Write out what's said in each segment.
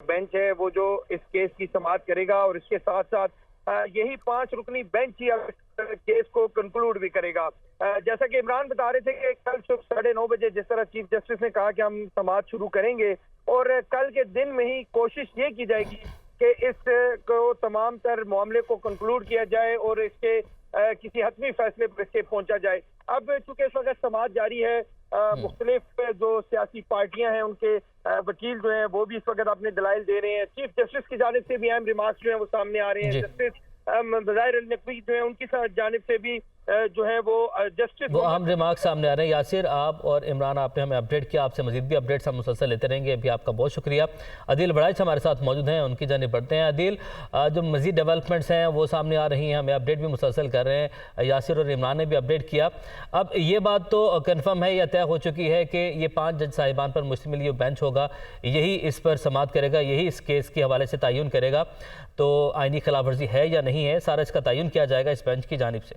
Bench है वो जो इस केस की समाअत करेगा और इसके साथ साथ यही 5 रुकनी बेंच ही केस को कंक्लूड भी करेगा। जैसा कि इमरान बता रहे थे कि कल सुबह 9:30 बजे जिस तरह चीफ जस्टिस ने कहा कि हम समाअत शुरू करेंगे और कल के दिन में ही कोशिश ये की जाएगी कि इस को तमाम तर मामले को कंक्लूड किया जाए और इसके किसी हतमी फैसले पर इसके पहुंचा जाए। अब चूंकि इस वक्त समाअत जारी है, मुख्तलिफ जो सियासी पार्टियां हैं उनके वकील जो हैं वो भी इस वक्त अपने दलाइल दे रहे हैं। चीफ जस्टिस की जानिब से भी अहम रिमार्क्स जो है वो सामने आ रहे हैं। जस्टिस ज़ाहिर अली नकवी जो है उनकी जानिब से भी जो है वो जस्टिस वो अहम रिमार्क सामने आ रहे हैं। यासिर, आप और इमरान आपने हमें अपडेट किया, आपसे मजीद भी अपडेट्स हम मुसलसल लेते रहेंगे। अभी आपका बहुत शुक्रिया। अदील बड़ाइच हमारे साथ मौजूद हैं, उनकी जानिब बढ़ते हैं। अदील, जो मजीद डेवलपमेंट्स हैं वो सामने आ रही हैं, हमें अपडेट भी मुसलसल कर रहे हैं। यासिर और इमरान ने भी अपडेट किया। अब ये बात तो कन्फर्म है या तय हो चुकी है कि ये 5 जज साहिबान पर मुश्तमिल ये बेंच होगा, यही इस पर समाअत करेगा, यही इस केस के हवाले से तयन करेगा। तो आईनी खिलाफ वर्जी है या नहीं है, सारा इसका तयन किया जाएगा इस बेंच की जानिब से।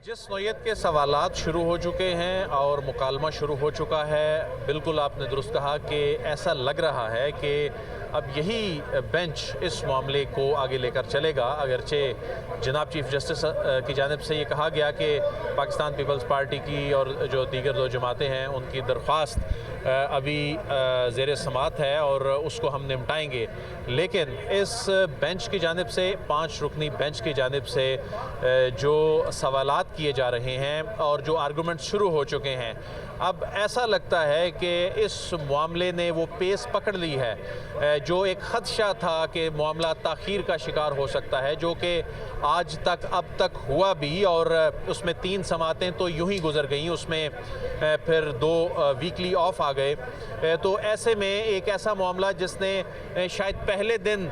जिस नौयत के सवालात शुरू हो चुके हैं और मुकालमा शुरू हो चुका है, बिल्कुल आपने दुरुस्त कहा कि ऐसा लग रहा है कि अब यही बेंच इस मामले को आगे लेकर चलेगा। अगरचे जनाब चीफ जस्टिस की जानिब से ये कहा गया कि पाकिस्तान पीपल्स पार्टी की और जो दीगर 2 जमातें हैं उनकी दरख्वास्त अभी ज़ेर समाअत है और उसको हम निपटाएंगे, लेकिन इस बेंच की जानिब से 5 रुकनी बेंच की जानिब से जो सवालात किए जा रहे हैं और जो आर्गूमेंट शुरू हो चुके हैं, अब ऐसा लगता है कि इस मामले ने वो पेस पकड़ ली है। जो एक खदशा था कि मामला ताख़ीर का शिकार हो सकता है, जो कि आज तक अब तक हुआ भी, और उसमें 3 समातें तो यूं ही गुजर गईं, उसमें फिर 2 वीकली ऑफ आ गए। तो ऐसे में एक ऐसा मामला जिसने शायद पहले दिन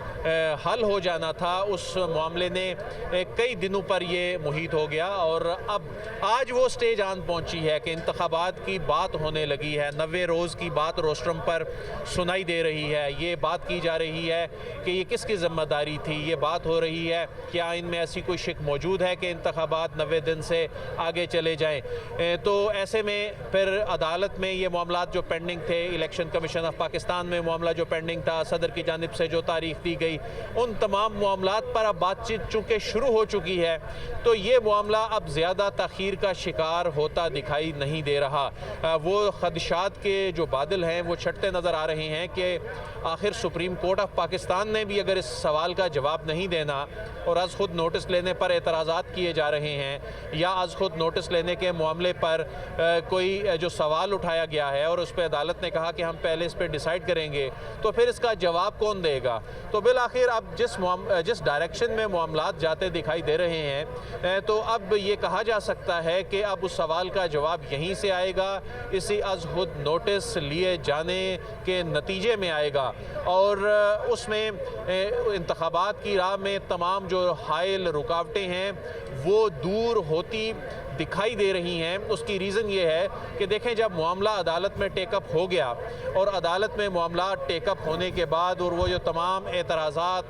हल हो जाना था, उस मामले ने कई दिनों पर ये मुहित हो गया और अब आज वो स्टेज आन पहुंची है कि इंतखाबात की बात होने लगी है। 90 रोज़ की बात रोस्ट्रम पर सुनाई दे रही है। ये बात की जा रही है कि ये किसकी ज़िम्मेदारी थी। ये बात हो रही है कि आइन में ऐसी कोई शिक मौजूद है कि इंतखाबात 90 दिन से आगे चले जाएं। तो ऐसे में फिर अदालत में ये मामलात जो पेंडिंग थे, इलेक्शन कमीशन ऑफ पाकिस्तान में मामला जो पेंडिंग था, सदर की जानिब से जो तारीख दी गई, उन तमाम मामलात पर अब बातचीत चूँकि शुरू हो चुकी है, तो ये मामला अब ज़्यादा ताख़ीर का शिकार होता दिखाई नहीं दे रहा। वो खदशात के जो बादल हैं वो छटते नज़र आ रहे हैं कि आखिर सुप्रीम कोर्ट ऑफ पाकिस्तान ने भी अगर इस सवाल का जवाब नहीं देना और अज़ खुद नोटिस लेने पर एतराज़ात किए जा रहे हैं, या अज़ खुद नोटिस लेने के मामले पर कोई जो सवाल उठाया गया है और उस पर अदालत ने कहा कि हम पहले इस पर डिसाइड करेंगे, तो फिर इसका जवाब कौन देगा। तो बिल आखिर अब जिस डायरेक्शन में मामलात जाते दिखाई दे रहे हैं, तो अब ये कहा जा सकता है कि अब उस सवाल का जवाब यहीं से आएगा, इसी अज़ खुद नोटिस लिए जाने के नतीजे में आएगा और उसमें इंतखाबात की राह में तमाम जो हायल रुकावटें हैं वो दूर होती दिखाई दे रही हैं। उसकी रीज़न ये है कि देखें, जब मामला अदालत में टेकअप हो गया और अदालत में मामला टेकअप होने के बाद और वो जो तमाम एतराज़ात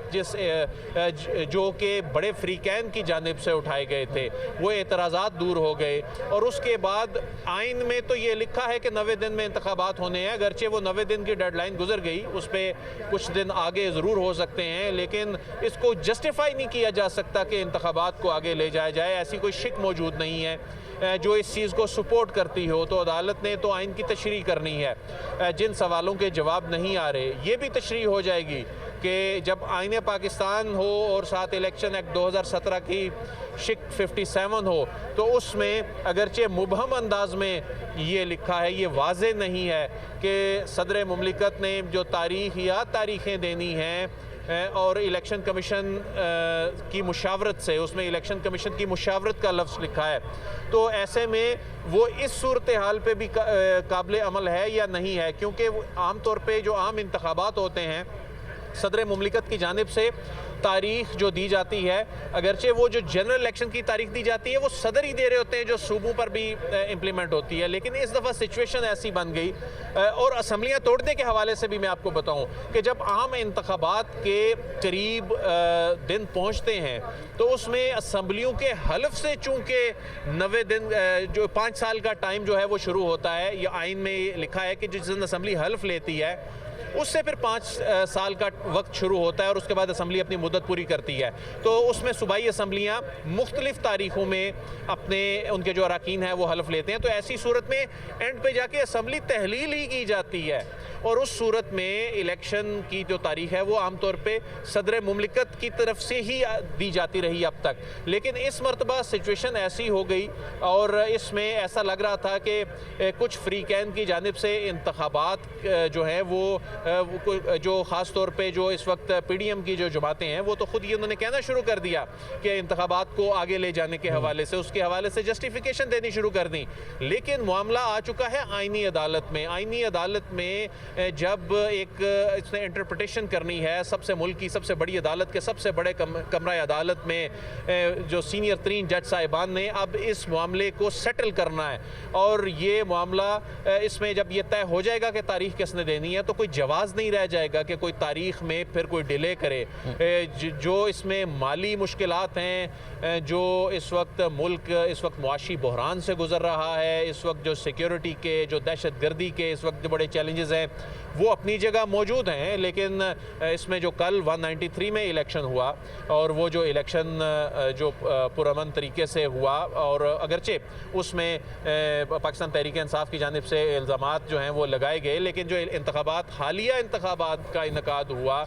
जो कि बड़े फ्रीकैन की जानिब से उठाए गए थे, वो एतराज़ात दूर हो गए और उसके बाद आइन में तो ये लिखा है कि 90 दिन में इंतखाबात होने हैं। अगरचे वो 90 दिन की डेडलाइन गुजर गई, उस पर कुछ दिन आगे ज़रूर हो सकते हैं, लेकिन इसको जस्टिफाई नहीं किया जा सकता कि इंतखाबात को आगे ले जाया जाए। ऐसी कोई शिक मौजूद नहीं है जो इस चीज़ को सपोर्ट करती हो। तो अदालत ने तो आइन की तशरीह करनी है। जिन सवालों के जवाब नहीं आ रहे, ये भी तशरीह हो जाएगी कि जब आइन पाकिस्तान हो और साथ इलेक्शन एक्ट 2017 की शिक 57 हो, तो उसमें अगरचे मुबहम अंदाज में ये लिखा है, ये वाज़े नहीं है कि सदर मुमलिकत ने जो तारीख या तारीखें देनी हैं और इलेक्शन कमीशन की मुशावरत से, उसमें इलेक्शन कमीशन की मुशावरत का लफ्ज़ लिखा है। तो ऐसे में वो इस सूरत हाल पे भी काबिल अमल है या नहीं है, क्योंकि आम तौर पे जो आम इंतखाबात होते हैं, सदर मुमलिकत की जानिब से तारीख जो दी जाती है, अगरचे वो जो जनरल इलेक्शन की तारीख दी जाती है वो सदर ही दे रहे होते हैं जो सूबों पर भी इम्प्लीमेंट होती है, लेकिन इस दफ़ा सिचुएशन ऐसी बन गई। और असम्बलियाँ तोड़ने के हवाले से भी मैं आपको बताऊं कि जब आम इंतखाबात के करीब दिन पहुंचते हैं तो उसमें असम्बलियों के हल्फ से चूंकि 90 दिन जो 5 साल का टाइम जो है वो शुरू होता है, ये आइन में लिखा है कि जिस दिन असम्बली हल्फ लेती है उससे फिर 5 साल का वक्त शुरू होता है और उसके बाद असम्बली अपनी मुद्दत पूरी करती है। तो उसमें सूबाई असम्बलियाँ मुख्तलिफ तारीखों में अपने उनके जो अरकान हैं वो हल्फ लेते हैं। तो ऐसी सूरत में एंड पे जाके असम्बली तहलील ही की जाती है और उस सूरत में इलेक्शन की जो तारीख है वो आमतौर पे सदर मुमलिकत की तरफ से ही दी जाती रही अब तक, लेकिन इस मरतबा सिचुएशन ऐसी हो गई और इसमें ऐसा लग रहा था कि कुछ फ्रीकैन की जानिब से इंतखाबात जो हैं वो जो ख़ास तौर पे जो इस वक्त PDM की जो जमातें हैं वो तो ख़ुद ही उन्होंने कहना शुरू कर दिया कि इंतखाबात को आगे ले जाने के हवाले से उसके हवाले से जस्टिफिकेशन देनी शुरू कर दी। लेकिन मामला आ चुका है आइनी अदालत में। आइनी अदालत में जब एक इसने इंटरप्रिटेशन करनी है सबसे मुल्क की सबसे बड़ी अदालत के सबसे बड़े कमरा अदालत में जो सीनियर तरीन जज साहिबान ने अब इस मामले को सेटल करना है और ये मामला इसमें जब ये तय हो जाएगा कि तारीख किसने देनी है तो कोई जवाब नहीं रह जाएगा कि कोई तारीख में फिर कोई डिले करे। जो इसमें माली मुश्किलात हैं, जो इस वक्त मुल्क इस वक्त मुआशी बहरान से गुजर रहा है, इस वक्त जो सिक्योरिटी के जो दहशत गर्दी के इस वक्त जो बड़े चैलेंजेस हैं वो अपनी जगह मौजूद हैं, लेकिन इसमें जो कल 193 में इलेक्शन हुआ और वो जो इलेक्शन जो पुरअमन तरीके से हुआ और अगरचे उसमें पाकिस्तान तहरीक इंसाफ की जानिब से इल्ज़ामात जो हैं वो लगाए गए, लेकिन जो इंतखाबात हालिया इंतखाबात का इनकाद हुआ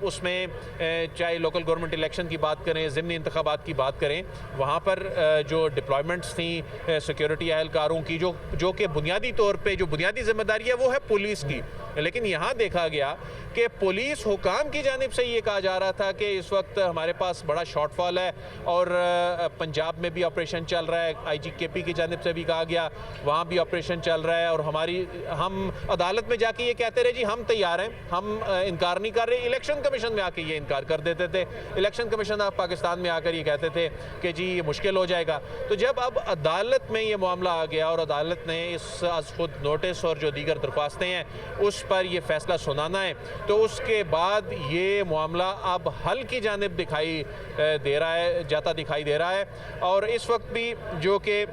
उसमें चाहे लोकल गवर्नमेंट इलेक्शन की बात करें, ज़िमनी इंतखाबात की बात करें, वहाँ पर जो डिप्लॉयमेंट्स थी सिक्योरिटी एहलकारों की जो कि बुनियादी तौर पे जो बुनियादी जिम्मेदारी है वो है पुलिस की, लेकिन यहाँ देखा गया कि पुलिस हुकाम की जानिब से ये कहा जा रहा था कि इस वक्त हमारे पास बड़ा शॉर्टफॉल है और पंजाब में भी ऑपरेशन चल रहा है, IGKP की जानिब से भी कहा गया वहाँ भी ऑपरेशन चल रहा है और हम अदालत में जाके ये कहते रहे जी हम तैयार हैं, हम इनकार नहीं कर रहे। इलेक्शन कमीशन में आके ये इनकार कर देते थे, इलेक्शन कमीशन ऑफ पाकिस्तान में आकर ये कहते थे कि जी ये मुश्किल हो जाएगा। तो जब अब अदालत में ये मामला आ गया और अदालत ने इस आज खुद नोटिस और जो दीगर दरख्वास्तें हैं उस पर ये फैसला सुनाना है, तो उसके बाद ये मामला अब हल की जानिब दिखाई दे रहा है और इस वक्त भी जो कि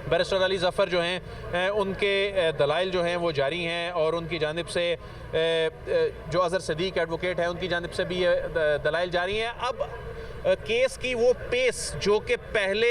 बैरिस्टर अली ज़फ़र जो हैं उनके दलाइल जो हैं वो जारी हैं और उनकी जानिब से जो अज़हर सदीक एडवोकेट हैं उनकी जानिब से भी ये दलाइल जारी हैं। अब केस की वो पेस जो कि पहले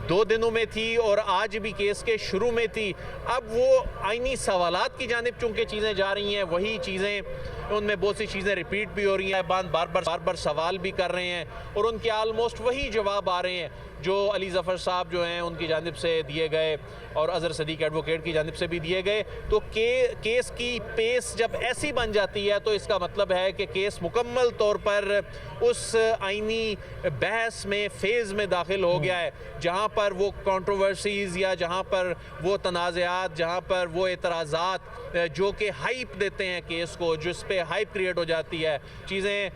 2 दिनों में थी और आज भी केस के शुरू में थी, अब वो आइनी सवालात की जानिब चूँकि चीज़ें जा रही हैं, वही चीज़ें उनमें बहुत सी चीज़ें रिपीट भी हो रही हैं, बार बार सवाल भी कर रहे हैं और उनके आलमोस्ट वही जवाब आ रहे हैं जो अली ज़फ़र साहब जो हैं उनकी जानिब से दिए गए और अज़हर सदीक एडवोकेट की जानिब से भी दिए गए। तो केस की पेस जब ऐसी बन जाती है तो इसका मतलब है कि केस मुकम्मल तौर पर उस आइनी बहस में फेज़ में दाखिल हो गया है जहाँ पर वो कंट्रोवर्सीज़ या जहाँ पर वो तनाज़ात, जहाँ पर वो एतराज़ात जो कि हाइप देते हैं केस को, जिस पे हाइप क्रिएट हो जाती है, चीज़ें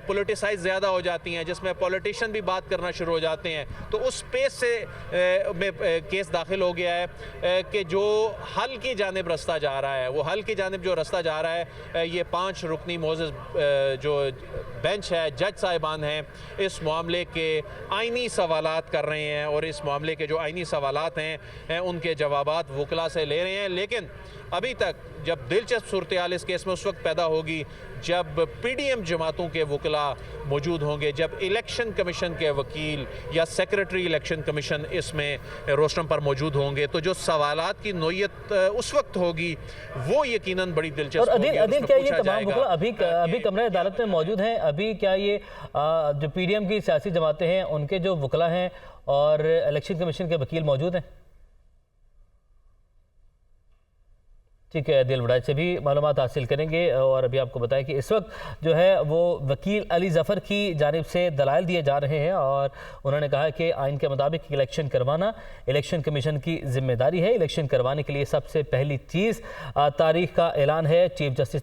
पॉलिटिसाइज ज़्यादा हो जाती हैं, जिसमें पॉलिटिशियन भी बात करना शुरू हो जाते हैं, तो उस पेस से में केस दाखिल हो गया है कि जो हल की जानिब रास्ता जा रहा है, वो हल की जानिब जो रास्ता जा रहा है, ये 5 रुकनी मोअज़्ज़ज़ जो बेंच है, जज साहिबान हैं, इस मामले के आइनी सवालात कर रहे हैं और इस मामले के जो आइनी सवालात हैं उनके जवाबात वकला से ले रहे हैं। लेकिन अभी तक जब दिलचस्प सूरत-ए-हाल इस केस में उस वक्त पैदा होगी जब PDM जमातों के वकला मौजूद होंगे, जब इलेक्शन कमीशन के वकील या सेक्रेटरी इलेक्शन कमीशन इसमें रोस्टम पर मौजूद होंगे, तो जो सवालात की नोयत उस वक्त होगी वो यकीनन बड़ी दिलचस्प होगी। अदील क्या ये तमाम वकला अभी कमरे अदालत में मौजूद हैं? अभी क्या ये जो PDM की सियासी जमातें हैं उनके जो वकला हैं और इलेक्शन कमीशन के वकील मौजूद हैं? ठीक है, दिल बड़ाई से भी मालूमात हासिल करेंगे और अभी आपको बताएं कि इस वक्त जो है वो वकील अली ज़फ़र की जानिब से दलाइल दिए जा रहे हैं और उन्होंने कहा कि आइन के मुताबिक इलेक्शन करवाना इलेक्शन कमीशन की जिम्मेदारी है। इलेक्शन करवाने के लिए सबसे पहली चीज़ तारीख का ऐलान है। Chief justice